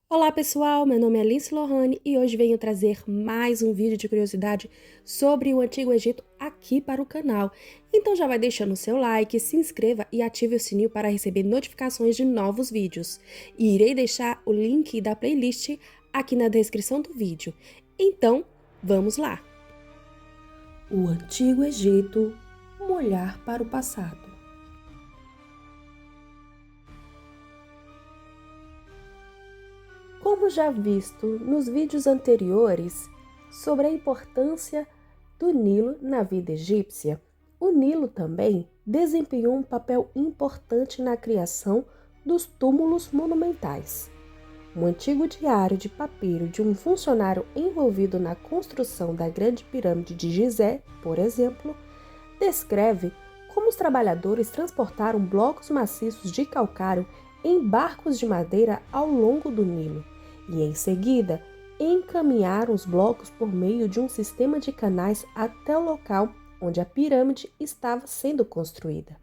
Olá pessoal, meu nome é Lindsay Lohane e hoje venho trazer mais um vídeo de curiosidade sobre o Antigo Egito aqui para o canal. Então já vai deixando o seu like, se inscreva e ative o sininho para receber notificações de novos vídeos. E irei deixar o link da playlist aqui na descrição do vídeo. Então, vamos lá! O Antigo Egito, um olhar para o passado. Como já visto nos vídeos anteriores sobre a importância do Nilo na vida egípcia, o Nilo também desempenhou um papel importante na criação dos túmulos monumentais. Um antigo diário de papiro de um funcionário envolvido na construção da Grande Pirâmide de Gizé, por exemplo, descreve como os trabalhadores transportaram blocos maciços de calcário em barcos de madeira ao longo do Nilo e, em seguida, encaminharam os blocos por meio de um sistema de canais até o local onde a pirâmide estava sendo construída.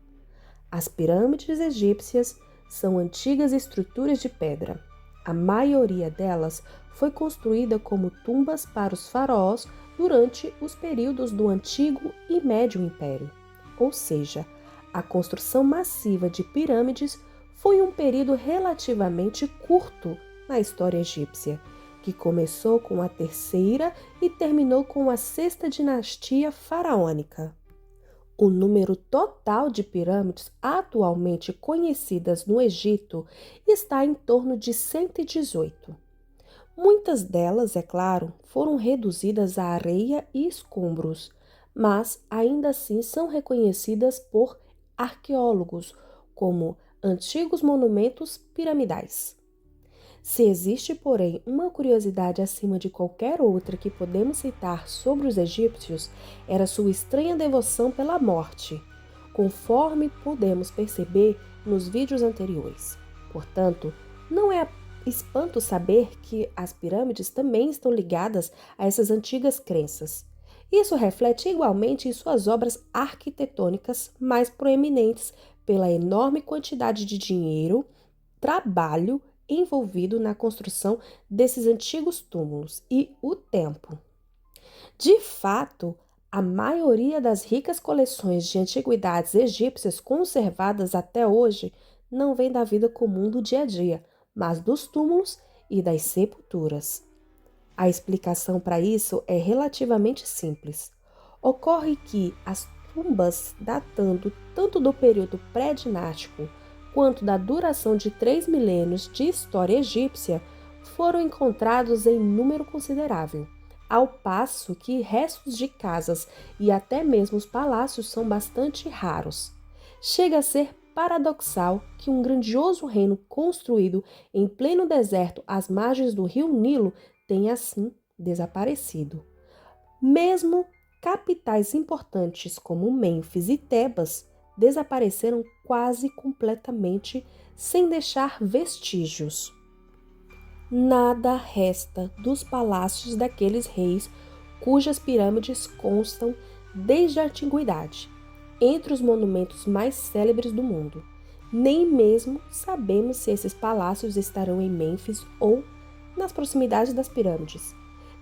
As pirâmides egípcias são antigas estruturas de pedra. A maioria delas foi construída como tumbas para os faraós durante os períodos do Antigo e Médio Império. Ou seja, a construção massiva de pirâmides foi um período relativamente curto na história egípcia, que começou com a terceira e terminou com a sexta dinastia faraônica. O número total de pirâmides atualmente conhecidas no Egito está em torno de 118. Muitas delas, é claro, foram reduzidas a areia e escombros, mas ainda assim são reconhecidas por arqueólogos como antigos monumentos piramidais. Se existe, porém, uma curiosidade acima de qualquer outra que podemos citar sobre os egípcios, era sua estranha devoção pela morte, conforme podemos perceber nos vídeos anteriores. Portanto, não é espanto saber que as pirâmides também estão ligadas a essas antigas crenças. Isso reflete igualmente em suas obras arquitetônicas mais proeminentes pela enorme quantidade de dinheiro, trabalho envolvido na construção desses antigos túmulos e o tempo. De fato, a maioria das ricas coleções de antiguidades egípcias conservadas até hoje não vem da vida comum do dia a dia, mas dos túmulos e das sepulturas. A explicação para isso é relativamente simples. Ocorre que as tumbas datando tanto do período pré-dinástico quanto da duração de 3 milênios de história egípcia foram encontrados em número considerável, ao passo que restos de casas e até mesmo os palácios são bastante raros. Chega a ser paradoxal que um grandioso reino construído em pleno deserto às margens do rio Nilo tenha assim desaparecido. Mesmo capitais importantes como Mênfis e Tebas desapareceram quase completamente sem deixar vestígios. Nada resta dos palácios daqueles reis cujas pirâmides constam desde a antiguidade, entre os monumentos mais célebres do mundo. Nem mesmo sabemos se esses palácios estarão em Mênfis ou nas proximidades das pirâmides.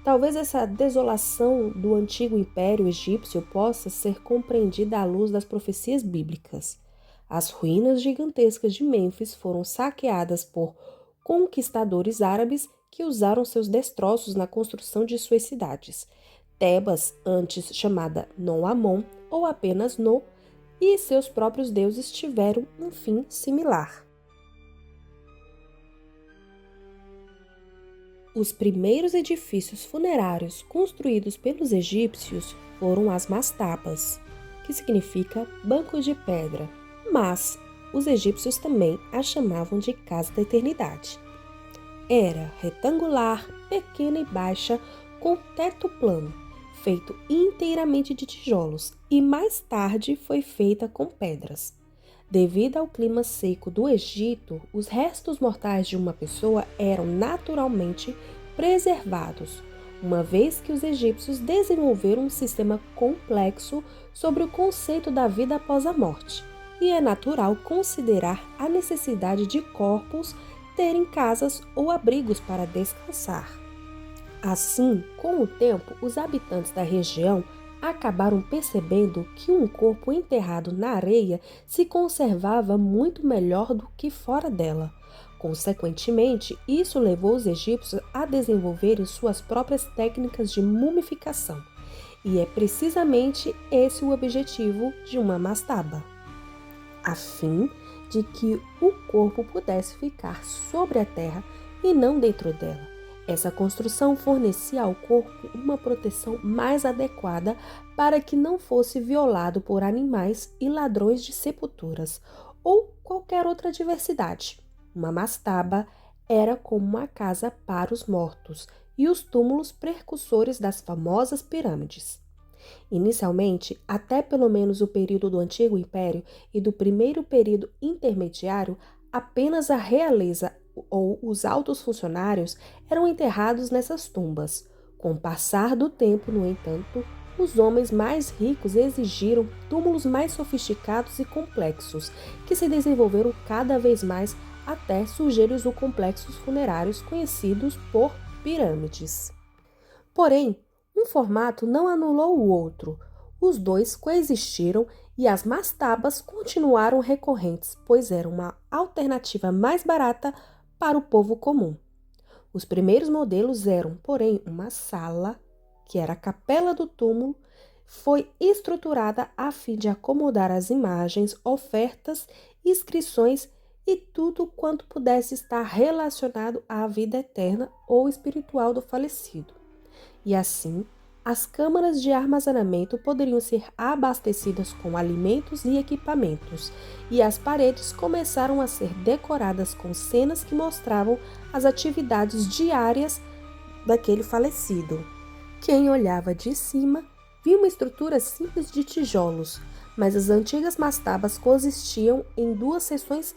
Talvez essa desolação do antigo império egípcio possa ser compreendida à luz das profecias bíblicas. As ruínas gigantescas de Mênfis foram saqueadas por conquistadores árabes que usaram seus destroços na construção de suas cidades. Tebas, antes chamada No-Amon ou apenas No, e seus próprios deuses tiveram um fim similar. Os primeiros edifícios funerários construídos pelos egípcios foram as mastabas, que significa banco de pedra, mas os egípcios também a chamavam de casa da eternidade. Era retangular, pequena e baixa, com teto plano, feito inteiramente de tijolos, e mais tarde foi feita com pedras. Devido ao clima seco do Egito, os restos mortais de uma pessoa eram naturalmente preservados, uma vez que os egípcios desenvolveram um sistema complexo sobre o conceito da vida após a morte, e é natural considerar a necessidade de corpos terem casas ou abrigos para descansar. Assim, com o tempo, os habitantes da região acabaram percebendo que um corpo enterrado na areia se conservava muito melhor do que fora dela. Consequentemente, isso levou os egípcios a desenvolverem suas próprias técnicas de mumificação. E é precisamente esse o objetivo de uma mastaba, a fim de que o corpo pudesse ficar sobre a terra e não dentro dela. Essa construção fornecia ao corpo uma proteção mais adequada para que não fosse violado por animais e ladrões de sepulturas ou qualquer outra adversidade. Uma mastaba era como uma casa para os mortos e os túmulos precursores das famosas pirâmides. Inicialmente, até pelo menos o período do Antigo Império e do primeiro período intermediário, apenas a realeza ou os altos funcionários eram enterrados nessas tumbas. Com o passar do tempo, no entanto, os homens mais ricos exigiram túmulos mais sofisticados e complexos, que se desenvolveram cada vez mais até surgirem os complexos funerários conhecidos por pirâmides. Porém, um formato não anulou o outro. Os dois coexistiram e as mastabas continuaram recorrentes, pois era uma alternativa mais barata para o povo comum. Os primeiros modelos eram, porém, uma sala, que era a capela do túmulo, foi estruturada a fim de acomodar as imagens, ofertas, inscrições e tudo quanto pudesse estar relacionado à vida eterna ou espiritual do falecido. E assim, as câmaras de armazenamento poderiam ser abastecidas com alimentos e equipamentos, e as paredes começaram a ser decoradas com cenas que mostravam as atividades diárias daquele falecido. Quem olhava de cima via uma estrutura simples de tijolos, mas as antigas mastabas consistiam em duas seções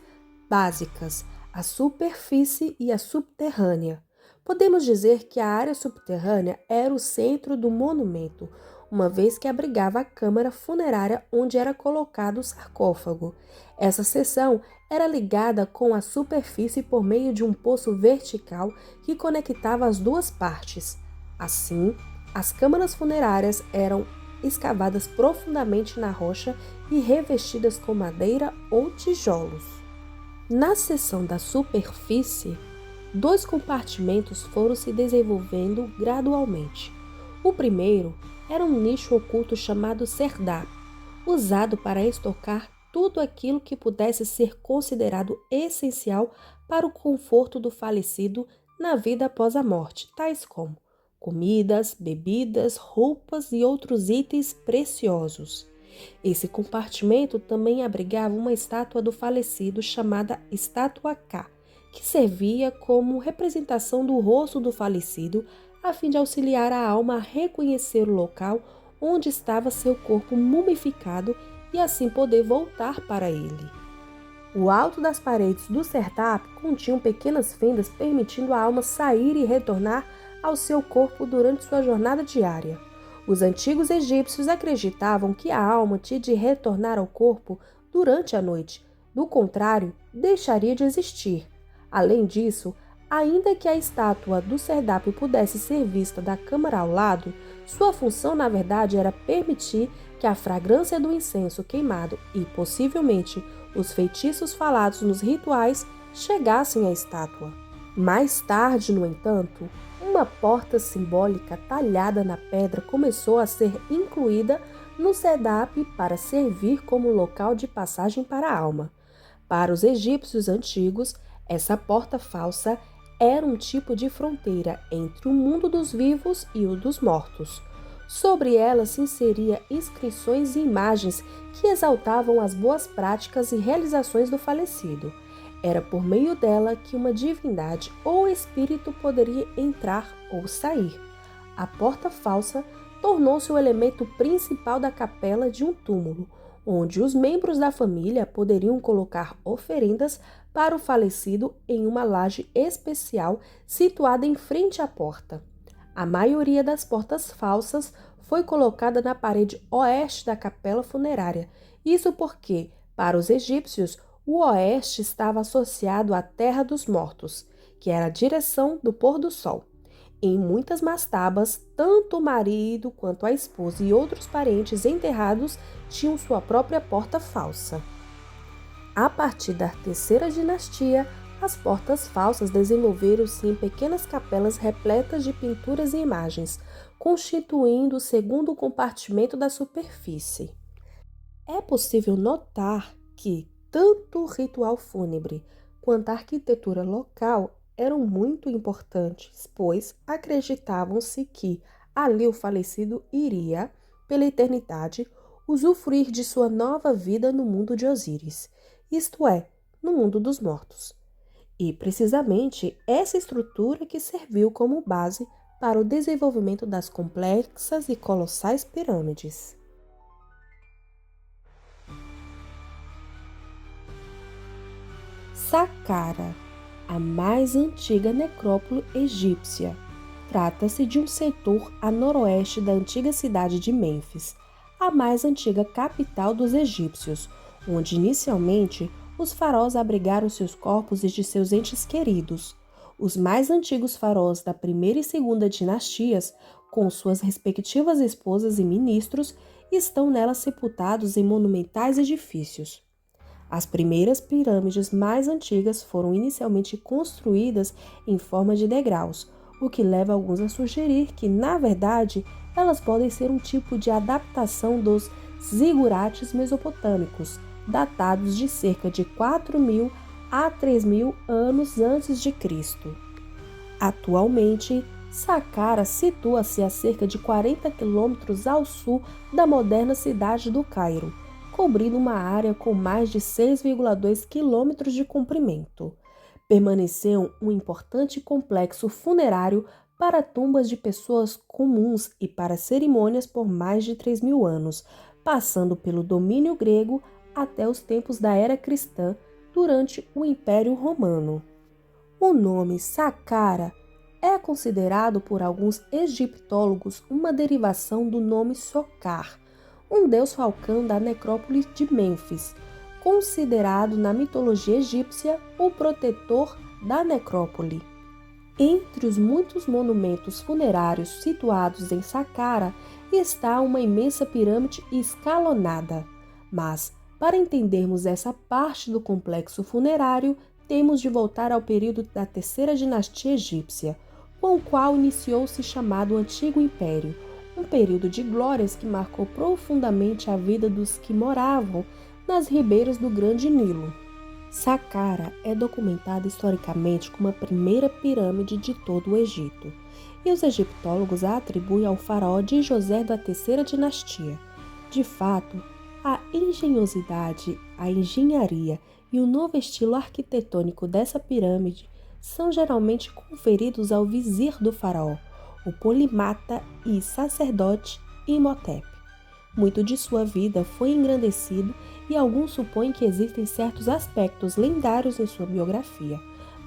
básicas, a superfície e a subterrânea. Podemos dizer que a área subterrânea era o centro do monumento, uma vez que abrigava a câmara funerária onde era colocado o sarcófago. Essa seção era ligada com a superfície por meio de um poço vertical que conectava as duas partes. Assim, as câmaras funerárias eram escavadas profundamente na rocha e revestidas com madeira ou tijolos. Na seção da superfície, dois compartimentos foram se desenvolvendo gradualmente. O primeiro era um nicho oculto chamado serdab, usado para estocar tudo aquilo que pudesse ser considerado essencial para o conforto do falecido na vida após a morte, tais como comidas, bebidas, roupas e outros itens preciosos. Esse compartimento também abrigava uma estátua do falecido chamada estátua K, que servia como representação do rosto do falecido, a fim de auxiliar a alma a reconhecer o local onde estava seu corpo mumificado e assim poder voltar para ele. O alto das paredes do serdab continham pequenas fendas permitindo a alma sair e retornar ao seu corpo durante sua jornada diária. Os antigos egípcios acreditavam que a alma tinha de retornar ao corpo durante a noite, do contrário, deixaria de existir. Além disso, ainda que a estátua do serdab pudesse ser vista da câmara ao lado, sua função na verdade era permitir que a fragrância do incenso queimado e, possivelmente, os feitiços falados nos rituais chegassem à estátua. Mais tarde, no entanto, uma porta simbólica talhada na pedra começou a ser incluída no serdab para servir como local de passagem para a alma. Para os egípcios antigos, essa porta falsa era um tipo de fronteira entre o mundo dos vivos e o dos mortos. Sobre ela se inseria inscrições e imagens que exaltavam as boas práticas e realizações do falecido. Era por meio dela que uma divindade ou espírito poderia entrar ou sair. A porta falsa tornou-se o elemento principal da capela de um túmulo, onde os membros da família poderiam colocar oferendas para o falecido em uma laje especial situada em frente à porta. A maioria das portas falsas foi colocada na parede oeste da capela funerária, isso porque, para os egípcios, O oeste estava associado à Terra dos Mortos, que era a direção do pôr do sol. Em muitas mastabas, tanto o marido quanto a esposa e outros parentes enterrados tinham sua própria porta falsa. A partir da terceira dinastia, as portas falsas desenvolveram-se em pequenas capelas repletas de pinturas e imagens, constituindo o segundo compartimento da superfície. É possível notar que tanto o ritual fúnebre quanto a arquitetura local eram muito importantes, pois acreditavam-se que ali o falecido iria, pela eternidade, usufruir de sua nova vida no mundo de Osíris, isto é, no mundo dos mortos. E, precisamente, essa estrutura que serviu como base para o desenvolvimento das complexas e colossais pirâmides. Saqqara, a mais antiga necrópole egípcia. Trata-se de um setor a noroeste da antiga cidade de Mênfis, a mais antiga capital dos egípcios, onde inicialmente os faraós abrigaram seus corpos e de seus entes queridos. Os mais antigos faraós da primeira e segunda dinastias, com suas respectivas esposas e ministros, estão nela sepultados em monumentais edifícios. As primeiras pirâmides mais antigas foram inicialmente construídas em forma de degraus, o que leva alguns a sugerir que, na verdade, elas podem ser um tipo de adaptação dos zigurates mesopotâmicos, datados de cerca de 4.000 a 3.000 anos antes de Cristo. Atualmente, Saqqara situa-se a cerca de 40 quilômetros ao sul da moderna cidade do Cairo, cobrindo uma área com mais de 6,2 quilômetros de comprimento. Permaneceu um importante complexo funerário para tumbas de pessoas comuns e para cerimônias por mais de 3.000 anos, passando pelo domínio grego até os tempos da era cristã durante o Império Romano. O nome Saqqara é considerado por alguns egiptólogos uma derivação do nome Sokar, um deus falcão da necrópole de Mênfis, considerado na mitologia egípcia o protetor da necrópole. Entre os muitos monumentos funerários situados em Saqqara está uma imensa pirâmide escalonada. Mas, para entendermos essa parte do complexo funerário, temos de voltar ao período da terceira dinastia egípcia, com o qual iniciou-se chamado Antigo Império, um período de glórias que marcou profundamente a vida dos que moravam nas ribeiras do Grande Nilo. Saqqara é documentada historicamente como a primeira pirâmide de todo o Egito, e os egiptólogos a atribuem ao faraó de José da terceira dinastia. De fato, a engenhosidade, a engenharia e o novo estilo arquitetônico dessa pirâmide são geralmente conferidos ao vizir do faraó, o polimata e sacerdote Imhotep. Muito de sua vida foi engrandecido e alguns supõem que existem certos aspectos lendários em sua biografia,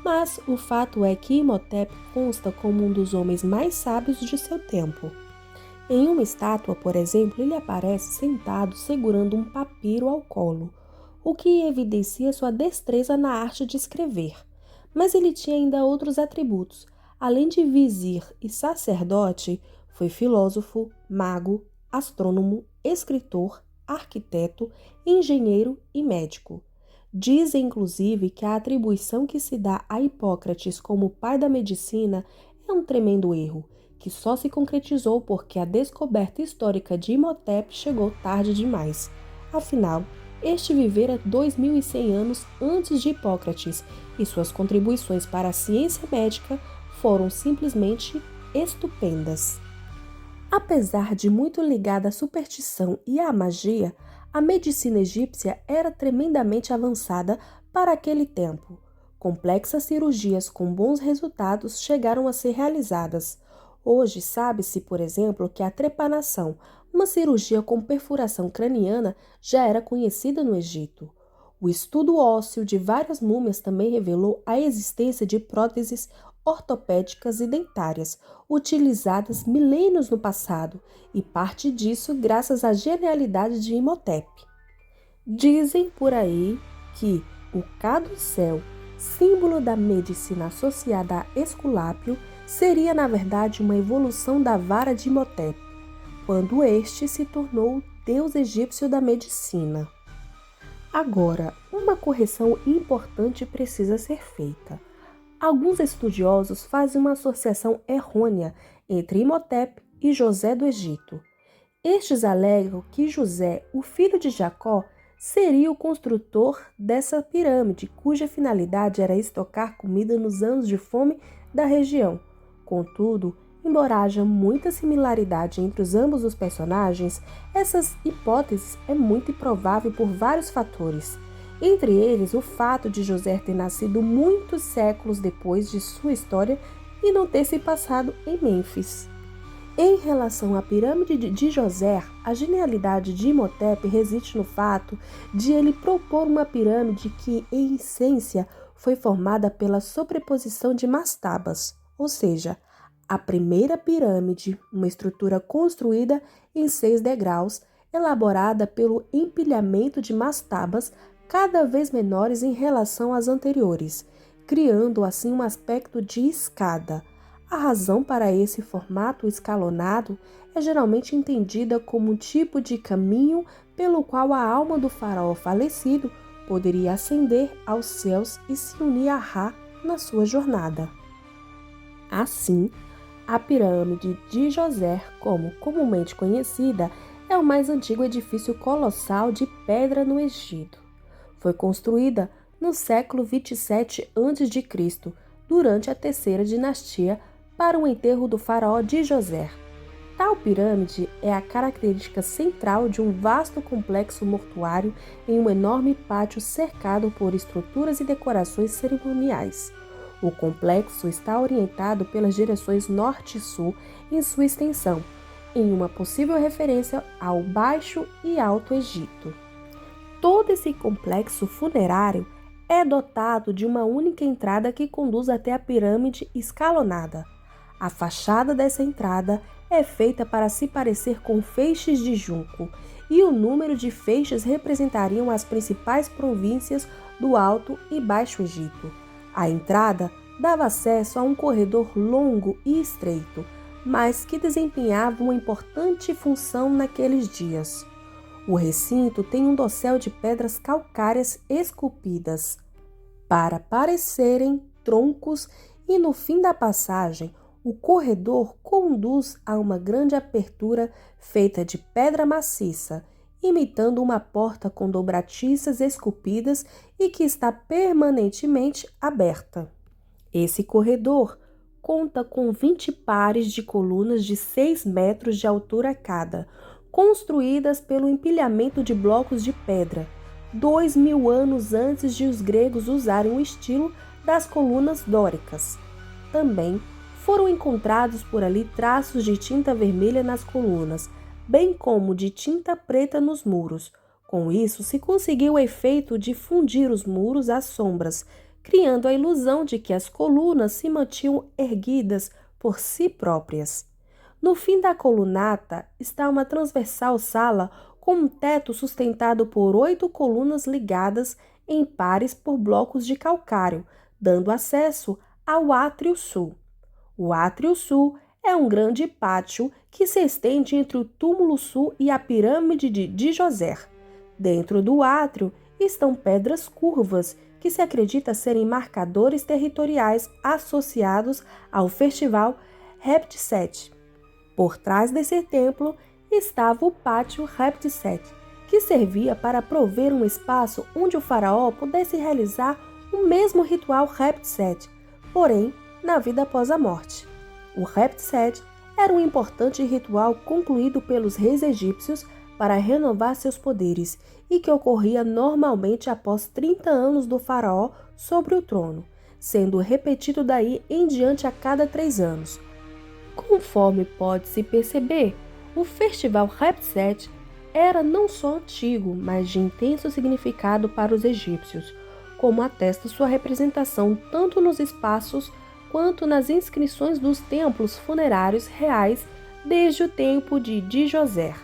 mas o fato é que Imhotep consta como um dos homens mais sábios de seu tempo. Em uma estátua, por exemplo, ele aparece sentado segurando um papiro ao colo, o que evidencia sua destreza na arte de escrever. Mas ele tinha ainda outros atributos. Além de vizir e sacerdote, foi filósofo, mago, astrônomo, escritor, arquiteto, engenheiro e médico. Dizem, inclusive, que a atribuição que se dá a Hipócrates como pai da medicina é um tremendo erro, que só se concretizou porque a descoberta histórica de Imhotep chegou tarde demais. Afinal, este vivera 2.100 anos antes de Hipócrates e suas contribuições para a ciência médica foram simplesmente estupendas. Apesar de muito ligada à superstição e à magia, a medicina egípcia era tremendamente avançada para aquele tempo. Complexas cirurgias com bons resultados chegaram a ser realizadas. Hoje sabe-se, por exemplo, que a trepanação, uma cirurgia com perfuração craniana, já era conhecida no Egito. O estudo ósseo de várias múmias também revelou a existência de próteses ortopédicas e dentárias, utilizadas milênios no passado, e parte disso graças à genialidade de Imhotep. Dizem por aí que O caduceu, símbolo da medicina associada a Esculápio, seria na verdade uma evolução da vara de Imhotep, quando este se tornou o deus egípcio da medicina. Agora, uma correção importante precisa ser feita. Alguns estudiosos fazem uma associação errônea entre Imhotep e José do Egito. Estes alegam que José, o filho de Jacó, seria o construtor dessa pirâmide, cuja finalidade era estocar comida nos anos de fome da região. Contudo, embora haja muita similaridade entre ambos os personagens, essas hipóteses é muito improvável por vários fatores. Entre eles, o fato de José ter nascido muitos séculos depois de sua história e não ter se passado em Mênfis. Em relação à pirâmide de José, a genialidade de Imhotep reside no fato de ele propor uma pirâmide que, em essência, foi formada pela sobreposição de mastabas, ou seja, a primeira pirâmide, uma estrutura construída em 6 degraus, elaborada pelo empilhamento de mastabas cada vez menores em relação às anteriores, criando assim um aspecto de escada. A razão para esse formato escalonado é geralmente entendida como um tipo de caminho pelo qual a alma do faraó falecido poderia ascender aos céus e se unir a Ra na sua jornada. Assim, a pirâmide de José, como comumente conhecida, é o mais antigo edifício colossal de pedra no Egito. Foi construída no século 27 a.C., durante a terceira dinastia, para o enterro do faraó de José. Tal pirâmide é a característica central de um vasto complexo mortuário em um enorme pátio cercado por estruturas e decorações cerimoniais. O complexo está orientado pelas direções norte e sul em sua extensão, em uma possível referência ao Baixo e Alto Egito. Todo esse complexo funerário é dotado de uma única entrada que conduz até a pirâmide escalonada. A fachada dessa entrada é feita para se parecer com feixes de junco, e o número de feixes representariam as principais províncias do Alto e Baixo Egito. A entrada dava acesso a um corredor longo e estreito, mas que desempenhava uma importante função naqueles dias. O recinto tem um dossel de pedras calcárias esculpidas para parecerem troncos, e no fim da passagem, o corredor conduz a uma grande abertura feita de pedra maciça, imitando uma porta com dobradiças esculpidas e que está permanentemente aberta. Esse corredor conta com 20 pares de colunas de 6 metros de altura cada, construídas pelo empilhamento de blocos de pedra, 2000 anos antes de os gregos usarem o estilo das colunas dóricas. Também foram encontrados por ali traços de tinta vermelha nas colunas, bem como de tinta preta nos muros. Com isso, se conseguiu o efeito de fundir os muros às sombras, criando a ilusão de que as colunas se mantinham erguidas por si próprias. No fim da colunata está uma transversal sala com um teto sustentado por 8 colunas ligadas em pares por blocos de calcário, dando acesso ao átrio sul. O átrio sul é um grande pátio que se estende entre o túmulo sul e a pirâmide de José. Dentro do átrio estão pedras curvas que se acredita serem marcadores territoriais associados ao festival Reptset. Por trás desse templo estava o pátio Reptset, que servia para prover um espaço onde o faraó pudesse realizar o mesmo ritual Reptset, porém na vida após a morte. O Reptset era um importante ritual concluído pelos reis egípcios para renovar seus poderes e que ocorria normalmente após 30 anos do faraó sobre o trono, sendo repetido daí em diante a cada 3 anos. Conforme pode-se perceber, o festival Reptset era não só antigo, mas de intenso significado para os egípcios, como atesta sua representação tanto nos espaços quanto nas inscrições dos templos funerários reais desde o tempo de Djoser.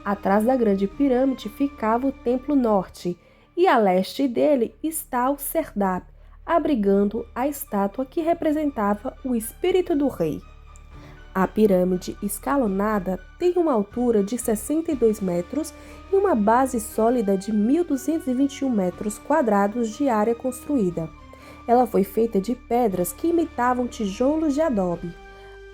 Atrás da grande pirâmide ficava o Templo Norte, e a leste dele está o Serdab, abrigando a estátua que representava o espírito do rei. A pirâmide escalonada tem uma altura de 62 metros e uma base sólida de 1.221 metros quadrados de área construída. Ela foi feita de pedras que imitavam tijolos de adobe,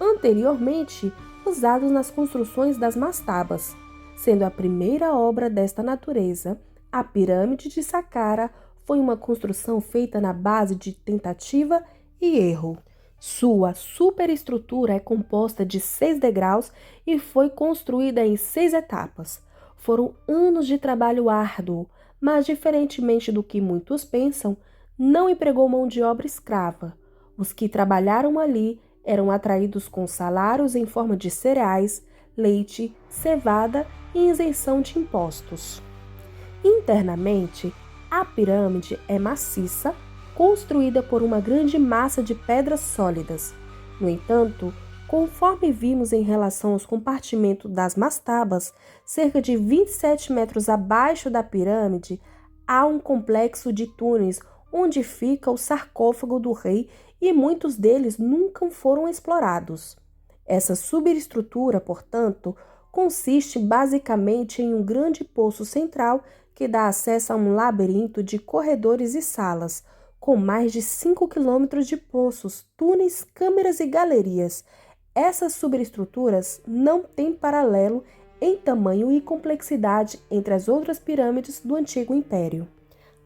anteriormente usados nas construções das mastabas. Sendo a primeira obra desta natureza, a pirâmide de Saqqara foi uma construção feita na base de tentativa e erro. Sua superestrutura é composta de 6 degraus e foi construída em 6 etapas. Foram anos de trabalho árduo, mas, diferentemente do que muitos pensam, não empregou mão de obra escrava. Os que trabalharam ali eram atraídos com salários em forma de cereais, leite, cevada e isenção de impostos. Internamente, a pirâmide é maciça, construída por uma grande massa de pedras sólidas. No entanto, conforme vimos em relação aos compartimentos das mastabas, cerca de 27 metros abaixo da pirâmide, há um complexo de túneis onde fica o sarcófago do rei e muitos deles nunca foram explorados. Essa subestrutura, portanto, consiste basicamente em um grande poço central que dá acesso a um labirinto de corredores e salas, com mais de 5 quilômetros de poços, túneis, câmeras e galerias. Essas subestruturas não têm paralelo em tamanho e complexidade entre as outras pirâmides do Antigo Império.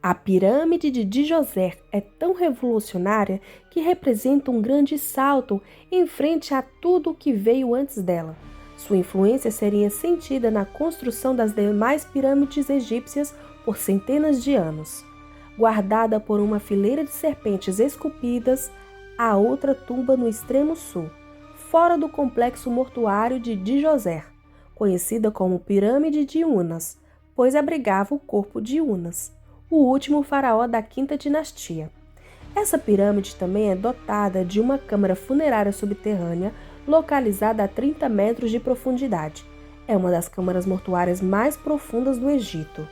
A pirâmide de Djoser é tão revolucionária que representa um grande salto em frente a tudo o que veio antes dela. Sua influência seria sentida na construção das demais pirâmides egípcias por centenas de anos. Guardada por uma fileira de serpentes esculpidas, há outra tumba no extremo sul, fora do complexo mortuário de Djoser, conhecida como Pirâmide de Unas, pois abrigava o corpo de Unas, o último faraó da Quinta Dinastia. Essa pirâmide também é dotada de uma câmara funerária subterrânea localizada a 30 metros de profundidade. É uma das câmaras mortuárias mais profundas do Egito.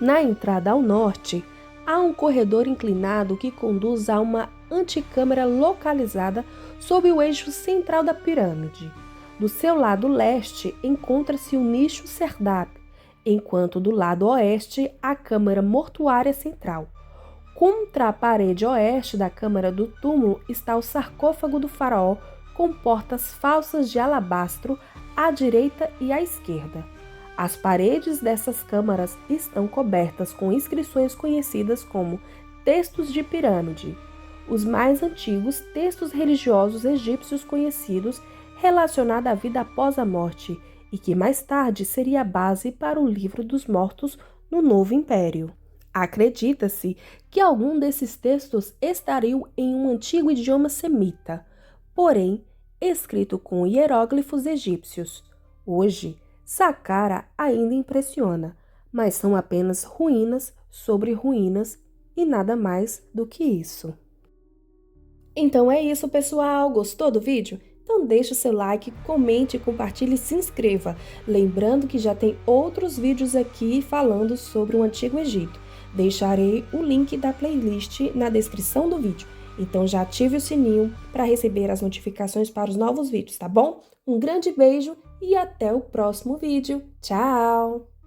Na entrada ao norte, há um corredor inclinado que conduz a uma anticâmara localizada sob o eixo central da pirâmide. Do seu lado leste encontra-se o nicho Serdab, enquanto do lado oeste a câmara mortuária central. Contra a parede oeste da câmara do túmulo está o sarcófago do faraó com portas falsas de alabastro à direita e à esquerda. As paredes dessas câmaras estão cobertas com inscrições conhecidas como textos de pirâmide, os mais antigos textos religiosos egípcios conhecidos relacionados à vida após a morte e que mais tarde seria a base para o Livro dos Mortos no Novo Império. Acredita-se que algum desses textos estariam em um antigo idioma semita, porém escrito com hieróglifos egípcios. Hoje, Saqqara ainda impressiona, mas são apenas ruínas sobre ruínas e nada mais do que isso. Então é isso, pessoal. Gostou do vídeo? Então deixe o seu like, comente, compartilhe e se inscreva. Lembrando que já tem outros vídeos aqui falando sobre o Antigo Egito. Deixarei o link da playlist na descrição do vídeo. Então já ative o sininho para receber as notificações para os novos vídeos, tá bom? Um grande beijo e até o próximo vídeo. Tchau!